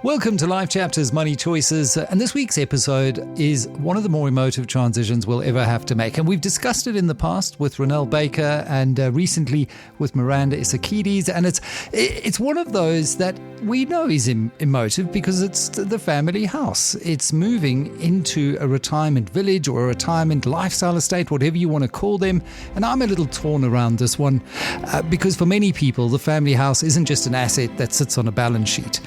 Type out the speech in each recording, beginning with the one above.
Welcome to Life Chapters Money Choices, and this week's episode is one of the more emotive transitions we'll ever have to make. And we've discussed it in the past with Ronelle Baker and recently with Miranda Isakides, and it's one of those that we know is emotive because it's the family house. It's moving into a retirement village or a retirement lifestyle estate, whatever you want to call them. And I'm a little torn around this one because for many people, the family house isn't just an asset that sits on a balance sheet.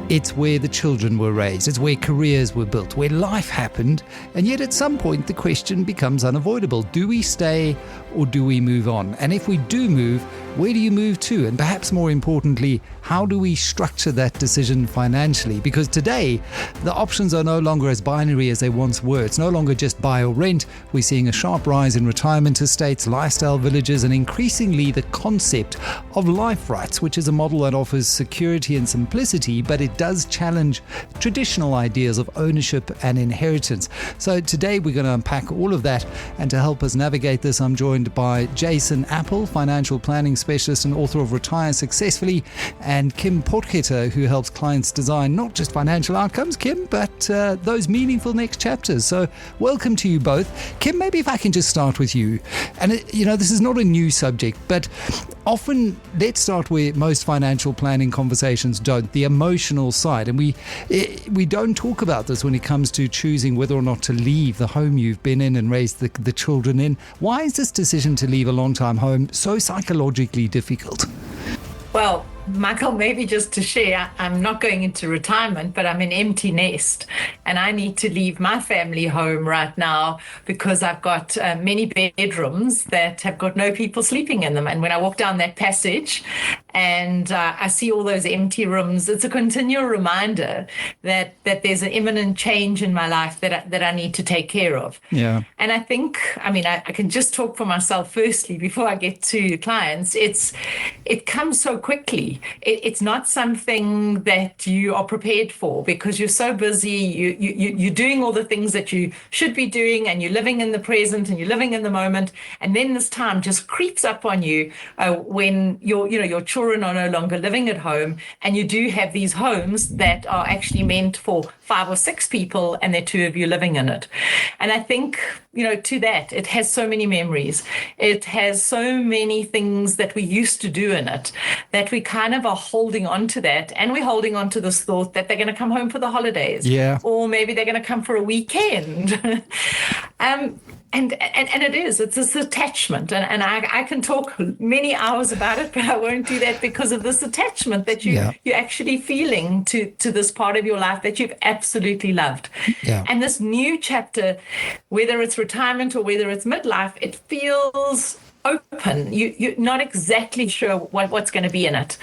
It's where the children were raised. It's where careers were built, where life happened. And yet at some point, the question becomes unavoidable. Do we stay or do we move on? And if we do move, where do you move to? And perhaps more importantly, how do we structure that decision financially? Because today, the options are no longer as binary as they once were. It's no longer just buy or rent. We're seeing a sharp rise in retirement estates, lifestyle villages, and increasingly the concept of life rights, which is a model that offers security and simplicity, but it does challenge traditional ideas of ownership and inheritance. So today we're going to unpack all of that, and to help us navigate this, I'm joined by Jason Appel, financial planning specialist and author of Retire Successfully, and Kim Potgieter, who helps clients design not just financial outcomes, Kim, but those meaningful next chapters. So welcome to you both. Kim, maybe if I can just start with you. And this is not a new subject, but often let's start where most financial planning conversations don't, the emotional side. And we don't talk about this when it comes to choosing whether or not to leave the home you've been in and raised the children in. Why is this decision to leave a long-time home so psychologically difficult? Well, Michael, maybe just to share, I'm not going into retirement, but I'm an empty nest, and I need to leave my family home right now because I've got many bedrooms that have got no people sleeping in them. And when I walk down that passage and I see all those empty rooms, it's a continual reminder that there's an imminent change in my life that I need to take care of. Yeah. And I think, I can just talk for myself firstly before I get to clients. It comes so quickly. It's not something that you are prepared for because you're so busy. You're doing all the things that you should be doing, and you're living in the present and you're living in the moment. And then this time just creeps up on you when your children are no longer living at home, and you do have these homes that are actually meant for 5 or 6 people, and there are 2 of you living in it. And I think, to that, it has so many memories. It has so many things that we used to do in it that we kind of are holding on to that. And we're holding on to this thought that they're going to come home for the holidays. Yeah. Or maybe they're going to come for a weekend. And it's this attachment. And I can talk many hours about it, but I won't do that because of this attachment that you're actually feeling to this part of your life that you've absolutely loved. Yeah. And this new chapter, whether it's retirement or whether it's midlife, it feels open. You're not exactly sure what's going to be in it.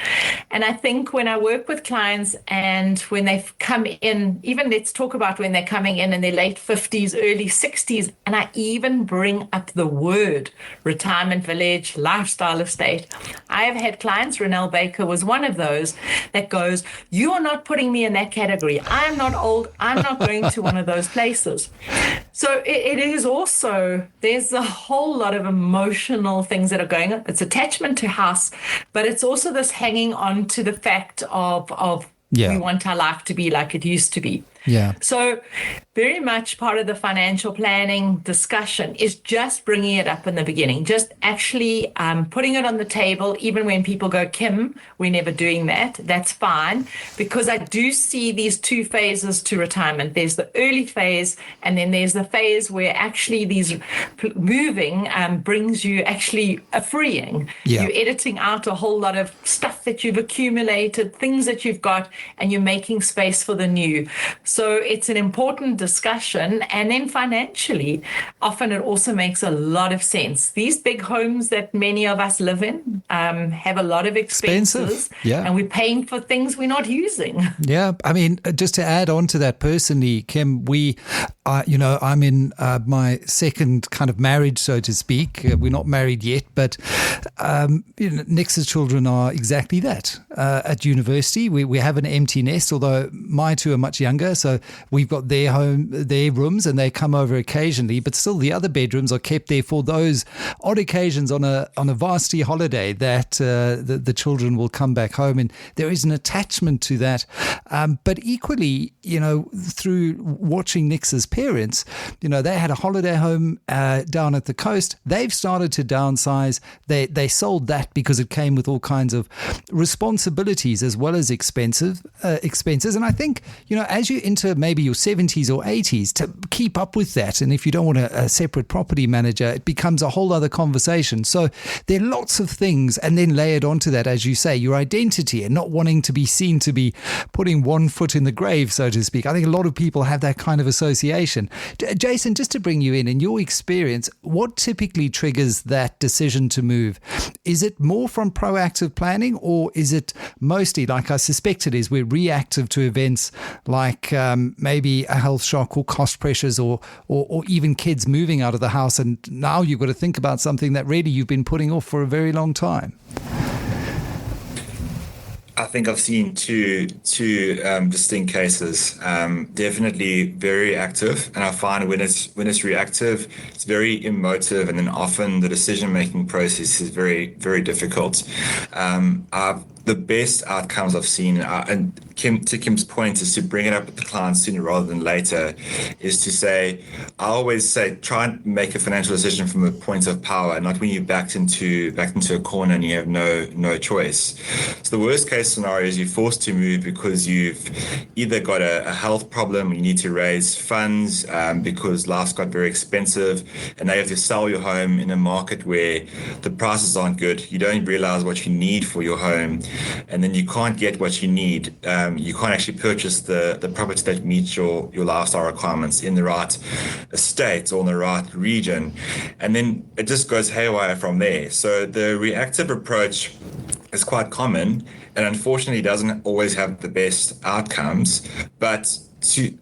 And I think when I work with clients and when they've come in, even let's talk about when they're coming in their late 50s, early 60s, and I even bring up the word retirement village, lifestyle estate. I have had clients, Ronelle Baker was one of those, that goes, you are not putting me in that category. I'm not old. I'm not going to one of those places. So it is also, there's a whole lot of emotional things that are going on. It's attachment to house, but it's also this hanging on to the fact of we want our life to be like it used to be. Yeah. So very much part of the financial planning discussion is just bringing it up in the beginning, just actually putting it on the table, even when people go, Kim, we're never doing that. That's fine, because I do see these 2 phases to retirement. There's the early phase, and then there's the phase where actually these moving brings you actually a freeing. Yeah. You're editing out a whole lot of stuff that you've accumulated, things that you've got, and you're making space for the new. So it's an important discussion. And then financially, often it also makes a lot of sense. These big homes that many of us live in have a lot of expenses. Yeah. And we're paying for things we're not using. Yeah. Just to add on to that personally, Kim, I'm in my second kind of marriage, so to speak. We're not married yet, but Nix's children are exactly that. At university, we have an empty nest, although my 2 are much younger. So we've got their home, their rooms, and they come over occasionally, but still the other bedrooms are kept there for those odd occasions on a varsity holiday that the children will come back home, and there is an attachment to that. But equally, through watching Nix's parents, they had a holiday home down at the coast. They've started to downsize. They sold that because it came with all kinds of responsibilities as well as expenses. And I think, as you enter maybe your 70s or 80s, to keep up with that, and if you don't want a separate property manager, it becomes a whole other conversation. So there are lots of things, and then layered onto that, as you say, your identity and not wanting to be seen to be putting one foot in the grave, so to speak. I think a lot of people have that kind of association. Jason, just to bring you in your experience, what typically triggers that decision to move? Is it more from proactive planning, or is it mostly, like I suspect it is, we're reactive to events like maybe a health shock or cost pressures or even kids moving out of the house, and now you've got to think about something that really you've been putting off for a very long time? I think I've seen two distinct cases. Definitely very active, and I find when it's reactive, it's very emotive, and then often the decision-making process is very, very difficult. The best outcomes I've seen, and to Kim's point, is to bring it up with the client sooner rather than later, is to say, I always say, try and make a financial decision from a point of power, not when you're backed into a corner and you have no choice. So the worst case scenario is you're forced to move because you've either got a health problem, you need to raise funds because life's got very expensive, and now you have to sell your home in a market where the prices aren't good. You don't realize what you need for your home, and then you can't get what you need. You can't actually purchase the property that meets your lifestyle requirements in the right estate or in the right region. And then it just goes haywire from there. So the reactive approach is quite common and unfortunately doesn't always have the best outcomes. But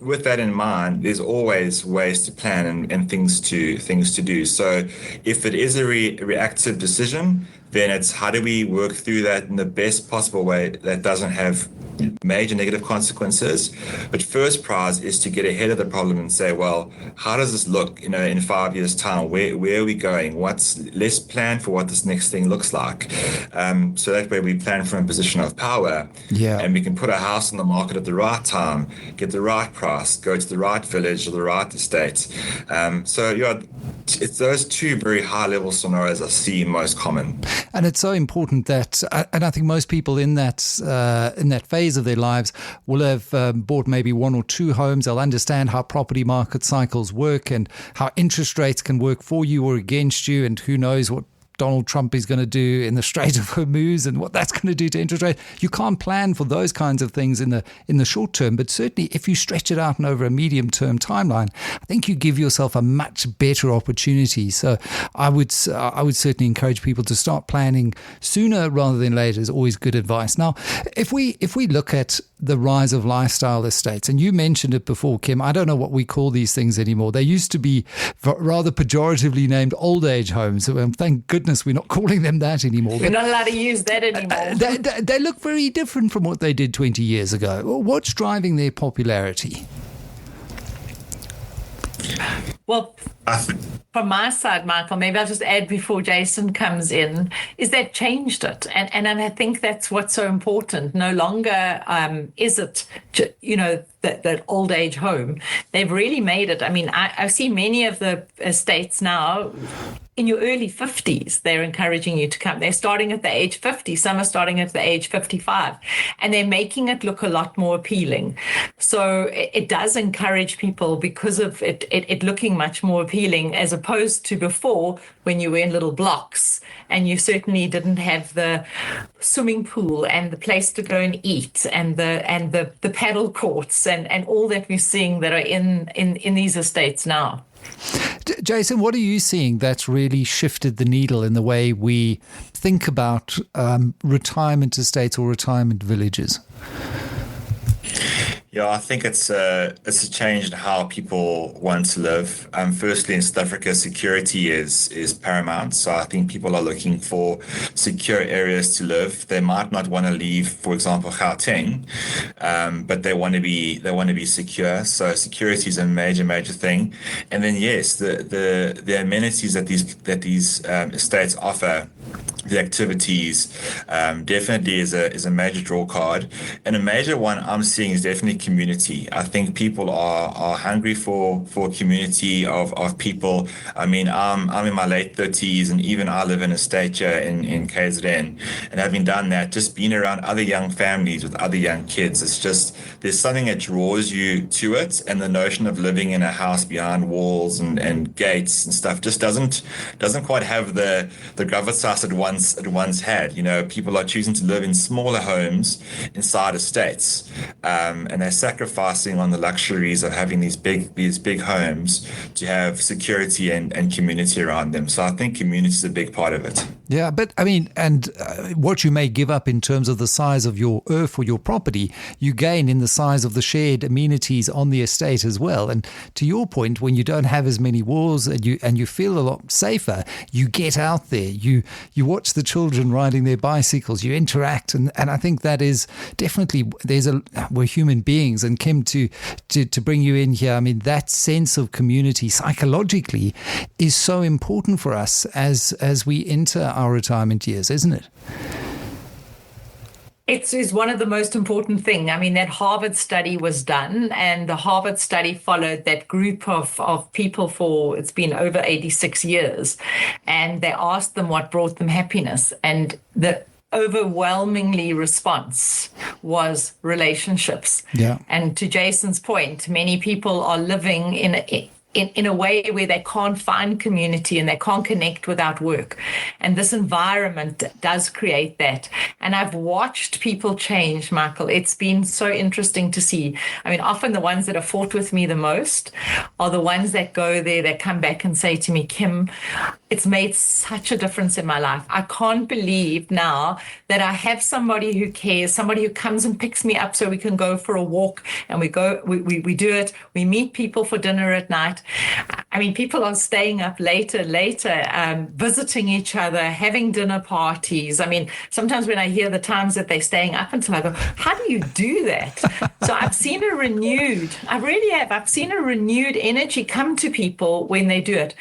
with that in mind, there's always ways to plan and things to do. So if it is a reactive decision, then it's how do we work through that in the best possible way that doesn't have major negative consequences. But first prize is to get ahead of the problem and say, well, how does this look, in 5 years' time? Where are we going? Let's plan for what this next thing looks like. So that way we plan from a position of power. Yeah. And we can put a house on the market at the right time, get the right price, go to the right village or the right estate. It's those two very high-level scenarios I see most common. And it's so important that, and I think most people in that phase of their lives will have bought maybe one or two homes. They'll understand how property market cycles work and how interest rates can work for you or against you, and who knows what Donald Trump is going to do in the Strait of Hormuz and what that's going to do to interest rates. You can't plan for those kinds of things in the short term, but certainly if you stretch it out and over a medium term timeline, I think you give yourself a much better opportunity. So I would certainly encourage people to start planning sooner rather than later is always good advice. Now, if we look at the rise of lifestyle estates, and you mentioned it before, Kim, I don't know what we call these things anymore. They used to be rather pejoratively named old age homes. Thank goodness we're not calling them that anymore. We're not allowed to use that anymore. They look very different from what they did 20 years ago. What's driving their popularity? Well, from my side, Michael, maybe I'll just add before Jason comes in, is that changed it. And I think that's what's so important. No longer is it, that old age home. They've really made it. I mean, I see many of the estates now in your early 50s, they're encouraging you to come. They're starting at the age 50. Some are starting at the age 55. And they're making it look a lot more appealing. So it does encourage people because of it looking much more appealing as opposed to before when you were in little blocks and you certainly didn't have the swimming pool and the place to go and eat and the paddle courts and all that we're seeing that are in these estates now. Jason, what are you seeing that's really shifted the needle in the way we think about retirement estates or retirement villages? Yeah, I think it's a change in how people want to live. Firstly, in South Africa, security is paramount. So I think people are looking for secure areas to live. They might not want to leave, for example, Gauteng, but they want to be secure. So security is a major thing. And then yes, the amenities that these estates offer, the activities, definitely is a major draw card. And a major one I'm seeing is definitely community. I think people are hungry for community of people. I mean, I'm in my late 30s, and even I live in a state here in KZN. And having done that, just being around other young families with other young kids, it's just, there's something that draws you to it. And the notion of living in a house behind walls and gates and stuff just doesn't quite have the gravitas it once had. You know, people are choosing to live in smaller homes inside estates, and they're sacrificing on the luxuries of having these big homes to have security and community around them. So I think community is a big part of it. Yeah, but I mean, and what you may give up in terms of the size of your earth or your property, you gain in the size of the shared amenities on the estate as well. And to your point, when you don't have as many walls and you feel a lot safer, you get out there, you watch the children riding their bicycles, you interact, and I think that is definitely, we're human beings. And Kim, to bring you in here, I mean, that sense of community psychologically is so important for us as we enter our retirement years, isn't it? It is one of the most important things. I mean, that Harvard study was done, and the Harvard study followed that group of people for, it's been over 86 years. And they asked them what brought them happiness. And the overwhelmingly response was relationships. Yeah. And to Jason's point, many people are living in a way where they can't find community and they can't connect without work. And this environment does create that. And I've watched people change, Michael. It's been so interesting to see. I mean, often the ones that have fought with me the most are the ones that go there, that come back and say to me, Kim, it's made such a difference in my life. I can't believe now that I have somebody who cares, somebody who comes and picks me up so we can go for a walk, and we do it. We meet people for dinner at night. I mean, people are staying up later, visiting each other, having dinner parties. I mean, sometimes when I hear the times that they're staying up until, I go, how do you do that? So I've seen I've seen a renewed energy come to people when they do it.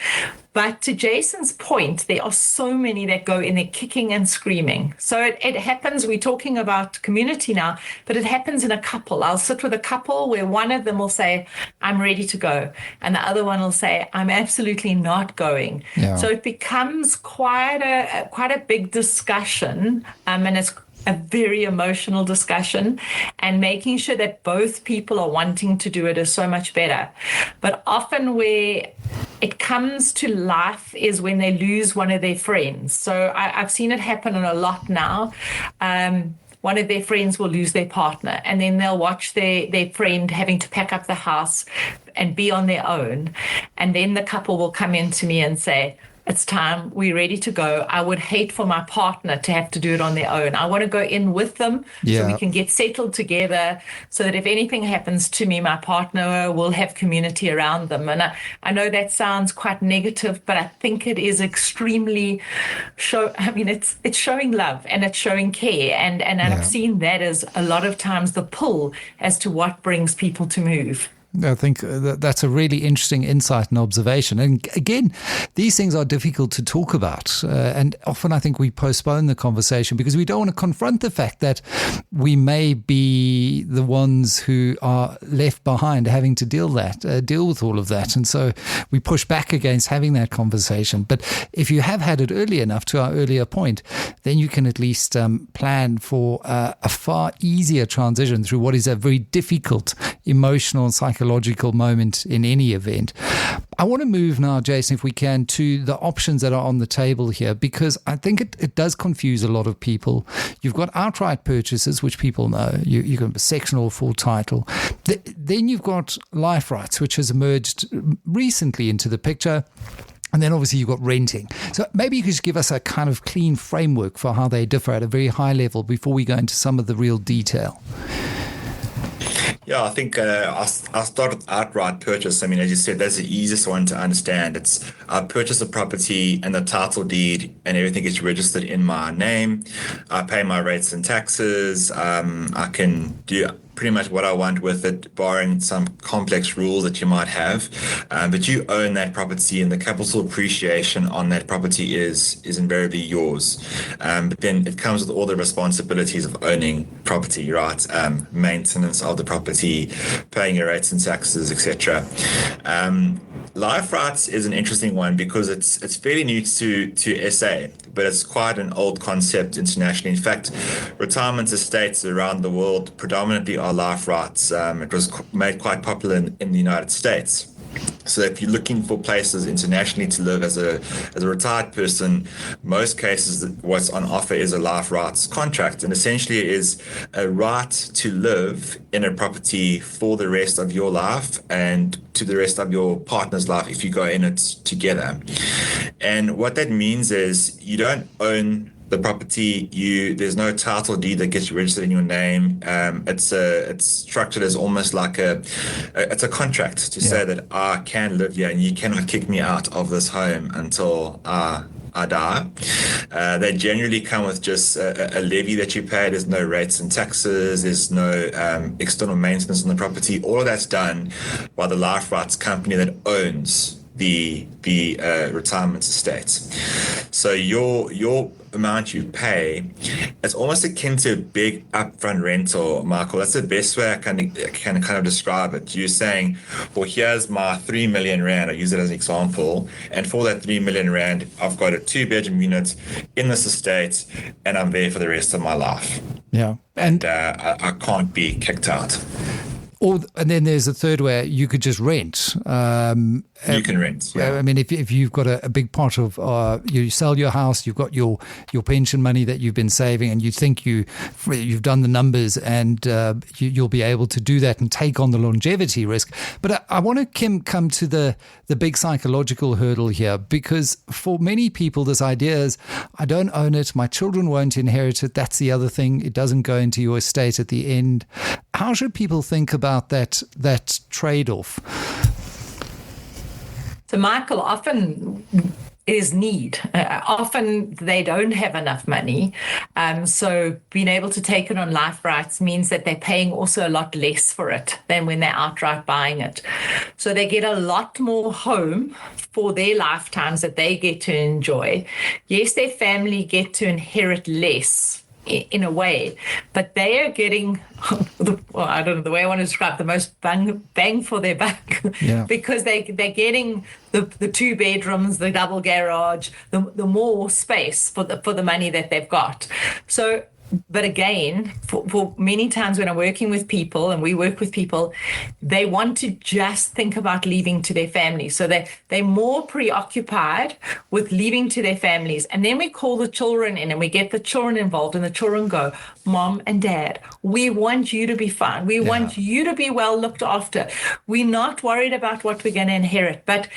But to Jason's point, there are so many that go in there kicking and screaming. So it happens, we're talking about community now, but it happens in a couple. I'll sit with a couple where one of them will say, I'm ready to go. And the other one will say, I'm absolutely not going. Yeah. So it becomes quite a big discussion, and it's a very emotional discussion, and making sure that both people are wanting to do it is so much better. But often where it comes to life is when they lose one of their friends. So I've seen it happen a lot now. One of their friends will lose their partner, and then they'll watch their friend having to pack up the house and be on their own. And then the couple will come in to me and say, it's time, we're ready to go. I would hate for my partner to have to do it on their own. I want to go in with them so we can get settled together, so that if anything happens to me, my partner will have community around them. And I know that sounds quite negative, but I think it is extremely it's showing love and it's showing care. And I've seen that as a lot of times the pull as to what brings people to move. I think that's a really interesting insight and observation. And again, these things are difficult to talk about. And often I think we postpone the conversation because we don't want to confront the fact that we may be the ones who are left behind having to deal with all of that. And so we push back against having that conversation. But if you have had it early enough, to our earlier point, then you can at least plan for a far easier transition through what is a very difficult emotional and psychological moment in any event. I want to move now, Jason, if we can, to the options that are on the table here, because I think it does confuse a lot of people. You've got outright purchases, which people know. You can have a sectional or full title. Then you've got life rights, which has emerged recently into the picture. And then obviously you've got renting. So maybe you could just give us a kind of clean framework for how they differ at a very high level before we go into some of the real detail. Yeah, I think I'll start with outright purchase. I mean, as you said, that's the easiest one to understand. It's I purchase a property and the title deed and everything gets registered in my name. I pay my rates and taxes. I can do pretty much what I want with it, barring some complex rules that you might have. But you own that property, and the capital appreciation on that property is invariably yours. But then it comes with all the responsibilities of owning property, right? Maintenance of the property, paying your rates and taxes, etc. Life rights is an interesting one because it's fairly new to SA, but it's quite an old concept internationally. In fact, retirement estates around the world predominantly are life rights. It was made quite popular in the United States. So if you're looking for places internationally to live as a retired person, most cases what's on offer is a life rights contract, and essentially it is a right to live in a property for the rest of your life and to the rest of your partner's life if you go in it together. And what that means is you don't own the property. There's no title deed that gets registered in your name. It's structured as almost like it's a contract to say that I can live here and you cannot kick me out of this home until I die. They generally come with just a levy that you pay. There's no rates and taxes. There's no external maintenance on the property. All of that's done by the life rights company that owns the retirement estates. So your amount you pay, it's almost akin to a big upfront rental, Michael. That's the best way I can kind of describe it. You're saying, well, here's my 3 million rand. I use it as an example. And for that 3 million rand, I've got a 2-bedroom unit in this estate and I'm there for the rest of my life. Yeah. And I can't be kicked out. And then there's a third where you could just rent. You can rent. Yeah. I mean, if you've got a big pot of, you sell your house, you've got your pension money that you've been saving, and you think you've done the numbers, and you'll be able to do that and take on the longevity risk. But I want to, Kim, come to the big psychological hurdle here, because for many people, this idea is, I don't own it, my children won't inherit it. That's the other thing. It doesn't go into your estate at the end. How should people think about that trade-off? So, Michael, often is need. Often they don't have enough money. So being able to take it on life rights means that they're paying also a lot less for it than when they're outright buying it. So they get a lot more home for their lifetimes that they get to enjoy. Yes, their family get to inherit less in a way, but they are getting, I don't know, the way I want to describe the most bang for their buck, because they're getting the 2 bedrooms, the double garage, the more space for the money that they've got. So, but again, for many times when I'm working with people, and we work with people, they want to just think about leaving to their families. So they're more preoccupied with leaving to their families. And then we call the children in and we get the children involved, and the children go, Mom and Dad, we want you to be fine. We want you to be well looked after. We're not worried about what we're going to inherit. But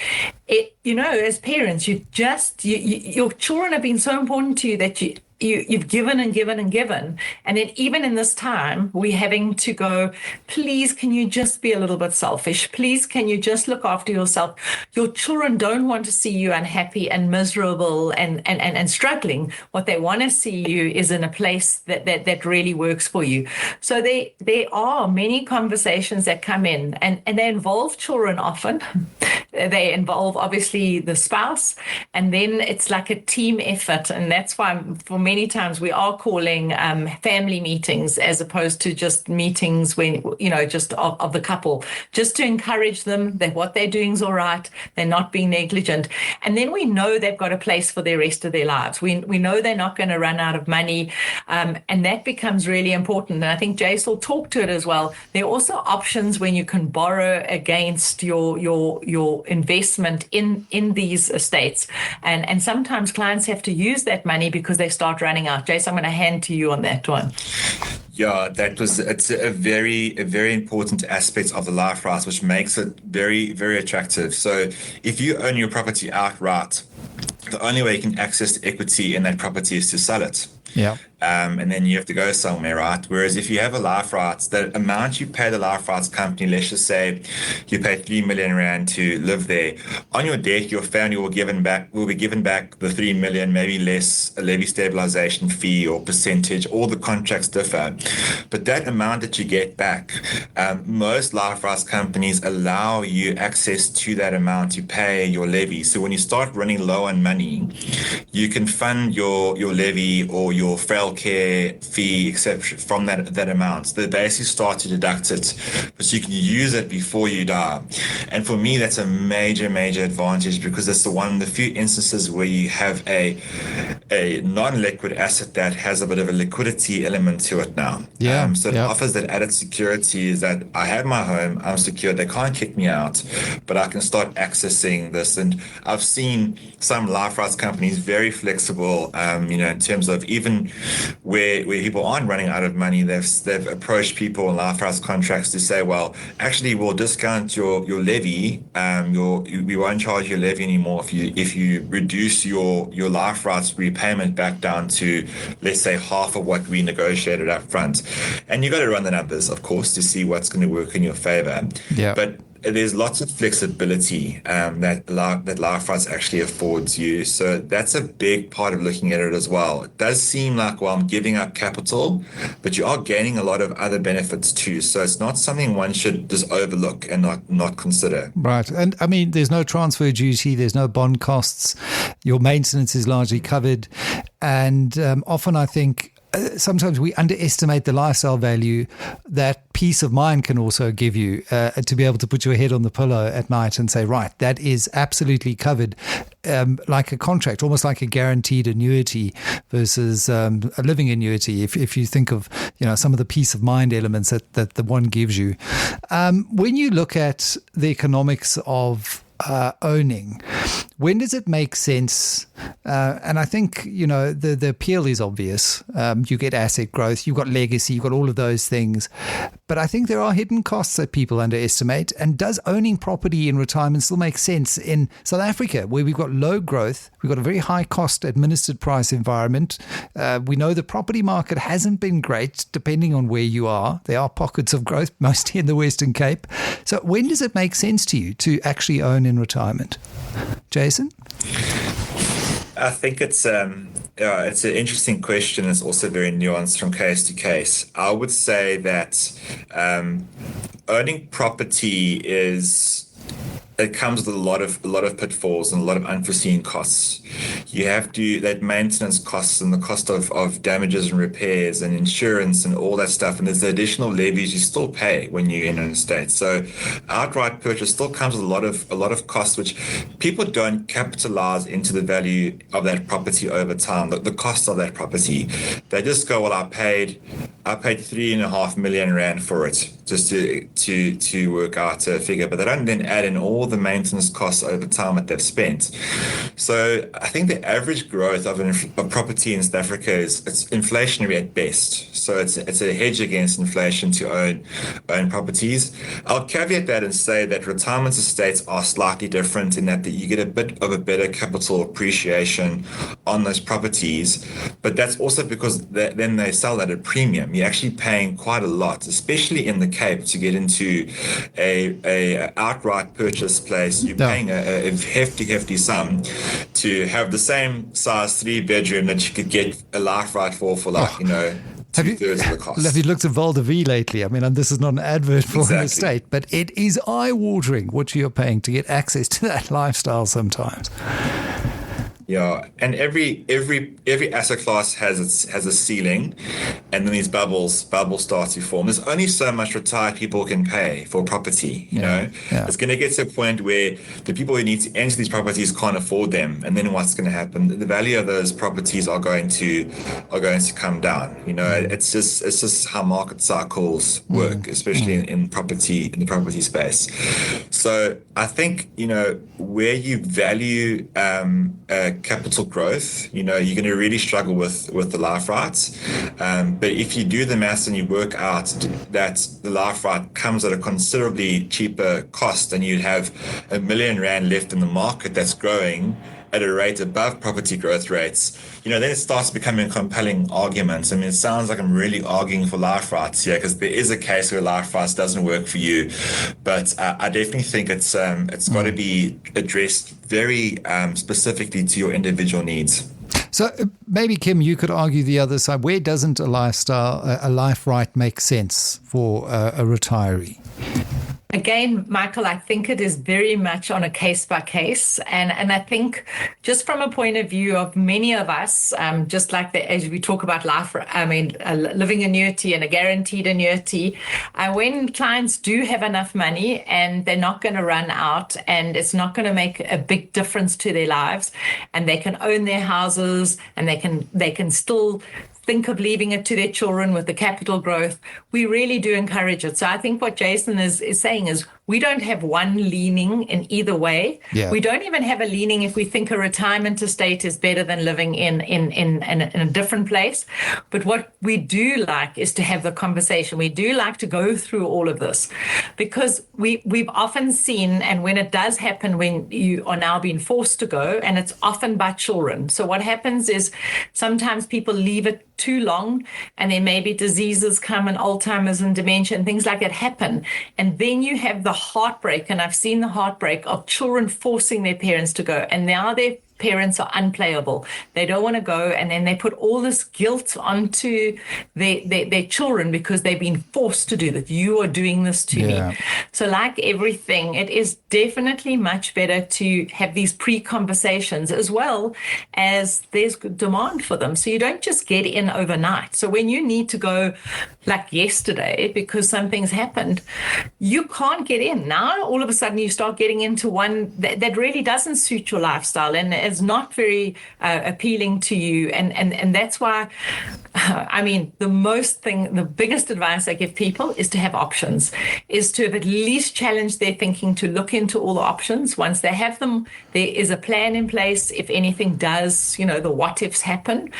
as parents, your children have been so important to you that you've given and given and given. And then even in this time, we're having to go, please, can you just be a little bit selfish? Please, can you just look after yourself? Your children don't want to see you unhappy and miserable and struggling. What they want to see you is in a place that really works for you. So there are many conversations that come in, and they involve children often. They involve, obviously, the spouse, and then it's like a team effort. And that's why for many times we are calling family meetings as opposed to just meetings when, just of the couple, just to encourage them that what they're doing is all right. They're not being negligent. And then we know they've got a place for the rest of their lives. We know they're not going to run out of money. And that becomes really important. And I think Jace will talk to it as well. There are also options when you can borrow against your investment in these estates. And sometimes clients have to use that money because they start running out. Jace, I'm going to hand to you on that one. Yeah, it's a very important aspect of the life rights, which makes it very, very attractive. So if you own your property outright, the only way you can access the equity in that property is to sell it. Yeah. And then you have to go somewhere, right? Whereas if you have a life rights, the amount you pay the life rights company, let's just say you pay 3 million rand to live there. On your death, your family will be given back the 3 million, maybe less a levy stabilization fee or percentage. All the contracts differ, but that amount that you get back, most life rights companies allow you access to that amount to pay your levy. So when you start running low on money, you can fund your levy or your frail care fee, etc., from that amount. So they basically start to deduct it, but you can use it before you die. And for me, that's a major advantage, because it's one of the few instances where you have a non-liquid asset that has a bit of a liquidity element to it now. So it offers that added security, is that I have my home, I'm secure, they can't kick me out, but I can start accessing this. And I've seen some life rights companies very flexible, in terms of even where people aren't running out of money, they've approached people in life rights contracts to say, well, actually we'll discount your levy, we won't charge your levy anymore if you reduce your life rights repayment back down to, let's say, half of what we negotiated up front. And you got to run the numbers, of course, to see what's going to work in your favor. Yeah. But there's lots of flexibility that life rights actually affords you. So that's a big part of looking at it as well. It does seem like, well, I'm giving up capital, but you are gaining a lot of other benefits too. So it's not something one should just overlook and not consider. Right. And I mean, there's no transfer duty, there's no bond costs. Your maintenance is largely covered. And often I think sometimes we underestimate the lifestyle value that peace of mind can also give you, to be able to put your head on the pillow at night and say, right, that is absolutely covered, like a contract, almost like a guaranteed annuity versus a living annuity. If you think of, some of the peace of mind elements that the one gives you. When you look at the economics of owning, when does it make sense? And I think, the appeal is obvious. You get asset growth, you've got legacy, you've got all of those things. But I think there are hidden costs that people underestimate. And does owning property in retirement still make sense in South Africa, where we've got low growth, we've got a very high cost administered price environment? We know the property market hasn't been great, depending on where you are. There are pockets of growth, mostly in the Western Cape. So when does it make sense to you to actually own in retirement? Jason? I think it's an interesting question. It's also very nuanced from case to case. I would say that owning property it comes with a lot of pitfalls and a lot of unforeseen costs. You have to, that maintenance costs and the cost of damages and repairs and insurance and all that stuff. And there's the additional levies you still pay when you're in an estate. So outright purchase still comes with a lot of costs, which people don't capitalize into the value of that property over time, the cost of that property. They just go, well, I paid 3.5 million rand for it, just to work out a figure, but they don't then add in all the maintenance costs over time that they've spent. So I think the average growth of a property in South Africa it's inflationary at best. So it's a hedge against inflation to own properties. I'll caveat that and say that retirement estates are slightly different in that you get a bit of a better capital appreciation on those properties, but that's also because then they sell at a premium. You're actually paying quite a lot, especially in the Cape, to get into a outright purchase place. You're paying a hefty sum to have the same size 3-bedroom that you could get a life right for like, 2/3 of the cost. Have you looked at Val de Vie lately? I mean, and this is not an advert for an estate, but it is eye-watering what you're paying to get access to that lifestyle sometimes. Yeah, and every asset class has a ceiling, and then these bubbles start to form. There's only so much retired people can pay for property. You know, it's going to get to a point where the people who need to enter these properties can't afford them, and then what's going to happen? The value of those properties are going to come down. It's just how market cycles work, especially in the property space. So I think where you value capital growth, you're going to really struggle with the life rights. But if you do the maths and you work out that the life right comes at a considerably cheaper cost, and you'd have R1 million left in the market that's growing, at a rate above property growth rates, then it starts becoming a compelling argument. I mean, it sounds like I'm really arguing for life rights here, because there is a case where life rights doesn't work for you, but I definitely think it's got to be addressed very specifically to your individual needs. So maybe, Kim, you could argue the other side. Where doesn't a life right make sense for a retiree? Again, Michael, I think it is very much on a case by case. And I think just from a point of view of many of us, just like as we talk about living annuity and a guaranteed annuity, when clients do have enough money and they're not going to run out and it's not going to make a big difference to their lives, and they can own their houses and they can still think of leaving it to their children with the capital growth, we really do encourage it. So I think what Jason is saying is we don't have one leaning in either way. Yeah. We don't even have a leaning if we think a retirement estate is better than living in a different place. But what we do like is to have the conversation. We do like to go through all of this, because we've often seen, and when it does happen, when you are now being forced to go, and it's often by children. So what happens is sometimes people leave it too long, and then maybe diseases come, and Alzheimer's and dementia and things like that happen. And then you have the heartbreak, and I've seen the heartbreak of children forcing their parents to go, and now their parents are unplayable. They don't want to go, and then they put all this guilt onto their children because they've been forced to do that. You are doing this to me. So like everything, it is definitely much better to have these pre-conversations, as well as there's demand for them. So you don't just get in overnight. So when you need to go like yesterday because something's happened, you can't get in. Now all of a sudden you start getting into one that really doesn't suit your lifestyle and is not very appealing to you. And that's why, the biggest advice I give people is to have options, is to have at least challenged their thinking to look into all the options. Once they have them, there is a plan in place if anything does, the what ifs happen.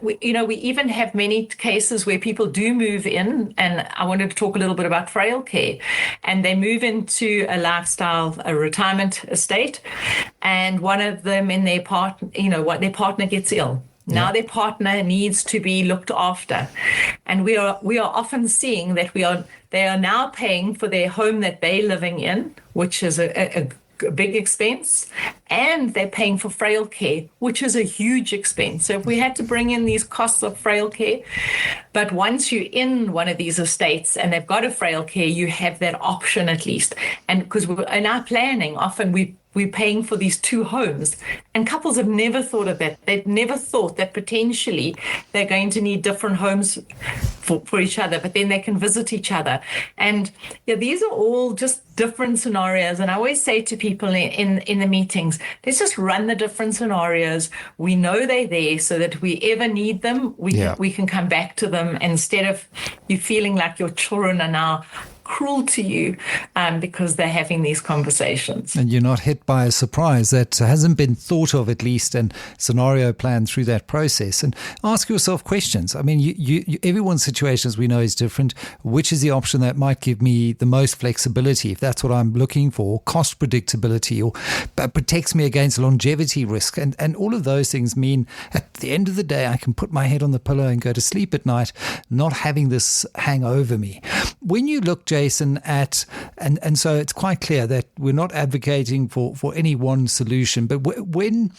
We even have many cases where people do move in, and I wanted to talk a little bit about frail care, and they move into a retirement estate, and one of them in their their partner gets ill. Now their partner needs to be looked after, and we are often seeing that they are now paying for their home that they're living in, which is a big expense, and they're paying for frail care, which is a huge expense. So if we had to bring in these costs of frail care, but once you're in one of these estates and they've got a frail care, you have that option at least. And because in our planning, often we're paying for these two homes, and couples have never thought of that. They've never thought that potentially they're going to need different homes for each other, but then they can visit each other. And these are all just different scenarios. And I always say to people in the meetings, let's just run the different scenarios. We know they're there, so that if we ever need them, we can come back to them, instead of you feeling like your children are now cruel to you because they're having these conversations. And you're not hit by a surprise that hasn't been thought of, at least, and scenario planned through that process. And ask yourself questions. I mean, everyone's situation, as we know, is different. Which is the option that might give me the most flexibility, if that's what I'm looking for, cost predictability, or protects me against longevity risk? And all of those things mean at the end of the day, I can put my head on the pillow and go to sleep at night, not having this hang over me. When you look, Jason, and so it's quite clear that we're not advocating for any one solution, but when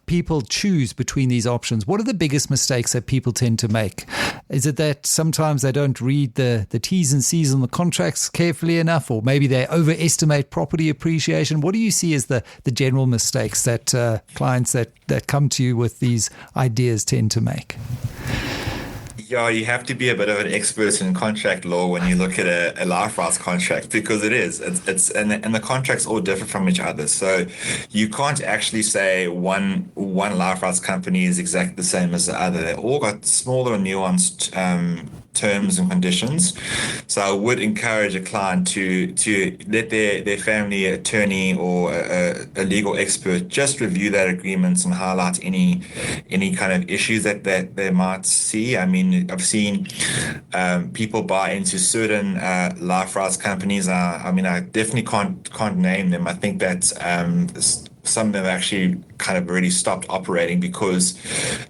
people choose between these options, what are the biggest mistakes that people tend to make? Is it that sometimes they don't read the T's and C's on the contracts carefully enough, or maybe they overestimate property appreciation? What do you see as the general mistakes that clients that come to you with these ideas tend to make? Yeah, you have to be a bit of an expert in contract law when you look at a life rights contract, because it's the contracts all differ from each other. So you can't actually say one life rights company is exactly the same as the other. They all got smaller and nuanced terms and conditions. So I would encourage a client to let their family attorney or a legal expert just review that agreement and highlight any kind of issues that they might see. I mean, I've seen people buy into certain life rights companies. I definitely can't name them. I think that some of them actually kind of already stopped operating because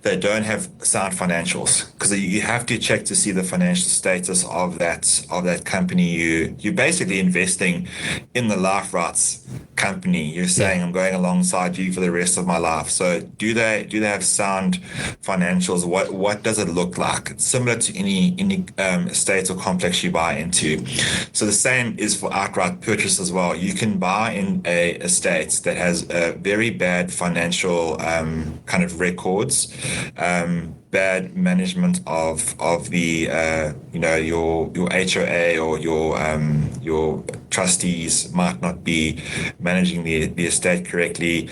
they don't have sound financials. Because you have to check to see the financial status of that company. You're basically investing in the life rights company. You're saying, I'm going alongside you for the rest of my life. So do they have sound financials? What does it look like? It's similar to any estate or complex you buy into. So the same is for outright purchase as well. You can buy in a estate that has a very bad financial kind of records, bad management of the your HOA or your trustees might not be managing the estate correctly.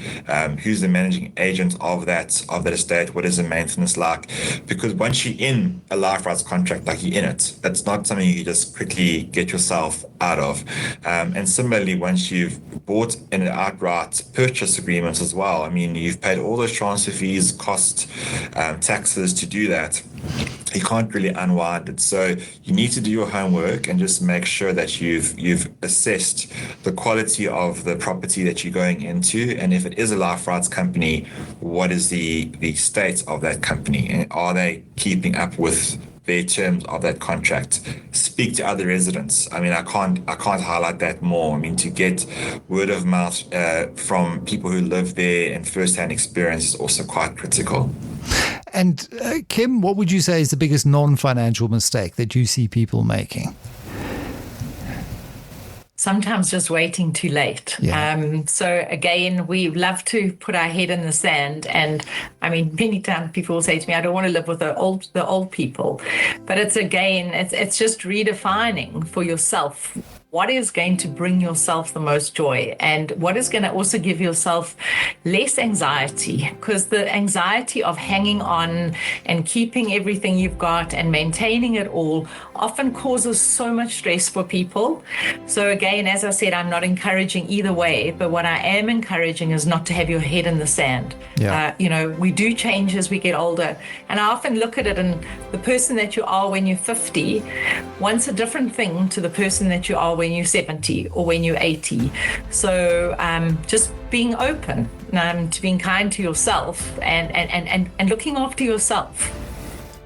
Who's the managing agent of that estate? What is the maintenance like? Because once you're in a life rights contract, like you're in it, that's not something you just quickly get yourself out of. And similarly, once you've bought an outright purchase agreement as well, I mean, you've paid all those transfer fees, costs, taxes to do that. You can't really unwind it. So you need to do your homework and just make sure that you've assessed the quality of the property that you're going into, and if it is a life rights company, what is the state of that company, and are they keeping up with their terms of that contract? Speak to other residents. I mean, I can't highlight that more. I mean, to get word of mouth from people who live there and first-hand experience is also quite critical. And Kim, what would you say is the biggest non-financial mistake that you see people making? Sometimes just waiting too late. Yeah. So again, we love to put our head in the sand. And I mean, many times people will say to me, I don't want to live with the old people. But it's just redefining for yourself what is going to bring yourself the most joy and what is going to also give yourself less anxiety, because the anxiety of hanging on and keeping everything you've got and maintaining it all often causes so much stress for people. So again, as I said, I'm not encouraging either way, but what I am encouraging is not to have your head in the sand. Yeah. We do change as we get older. And I often look at it, and the person that you are when you're 50 wants a different thing to the person that you are when you're 70 or when you're 80. So just being open to being kind to yourself and looking after yourself.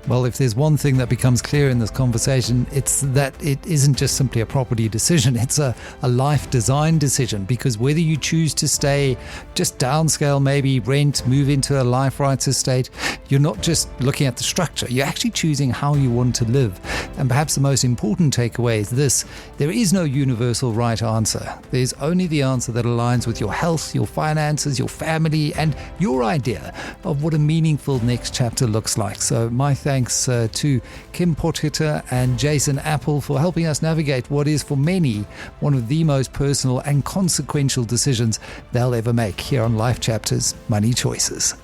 Well, if there's one thing that becomes clear in this conversation, it's that it isn't just simply a property decision. It's a life design decision, because whether you choose to stay, just downscale, maybe rent, move into a life rights estate, you're not just looking at the structure. You're actually choosing how you want to live. And perhaps the most important takeaway is this: there is no universal right answer. There's only the answer that aligns with your health, your finances, your family, and your idea of what a meaningful next chapter looks like. So my thanks to Kim Potgieter and Jason Appel for helping us navigate what is for many one of the most personal and consequential decisions they'll ever make here on Life Chapters Money Choices.